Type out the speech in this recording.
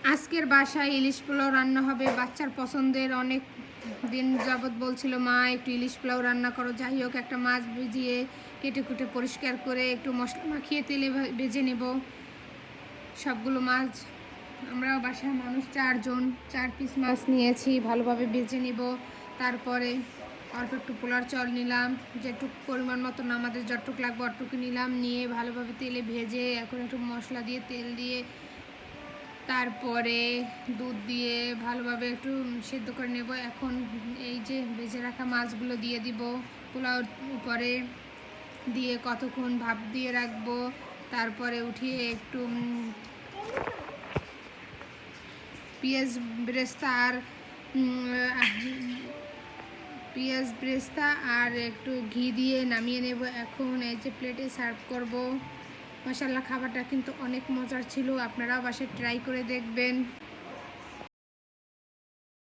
আজকের বাসায় ইলিশ পোলাও রান্না হবে বাচ্চার পছন্দের। অনেক দিন যাবৎ বলছিল মা একটু ইলিশ পোলাও রান্না করো। যাই হোক, একটা মাছ ভিজিয়ে কেটে কুটে পরিষ্কার করে একটু মশলা মাখিয়ে তেলে ভেজে নেব সবগুলো মাছ। আমরা বাসার মানুষ 4 জন, 4 পিস মাছ নিয়েছি, ভালোভাবে ভেজে নিব। তারপরে অল্প একটু পোলার চাল নিলাম, যেটুকু পরিমাণ মতন আমাদের যতটুক লাগবে অতটুকু নিলাম, নিয়ে ভালোভাবে তেলে ভেজে এখন একটু মশলা দিয়ে তেল দিয়ে তারপরে দুধ দিয়ে ভালোভাবে একটু সেদ্ধ করে নেব। এখন এই যে ভেজে রাখা মাছগুলো দিয়ে দিব পোলাওর উপরে, দিয়ে কতক্ষণ ভাপ দিয়ে রাখবো। তারপরে উঠিয়ে একটু পেঁয়াজ ব্রেস্তা আর একটু ঘি দিয়ে নামিয়ে নেব। এখন এই যে প্লেটে সার্ভ করব। মাশাআল্লাহ, খাবারটা কিন্তু অনেক মজার ছিল, আপনারাও বাসায় ট্রাই করে দেখবেন।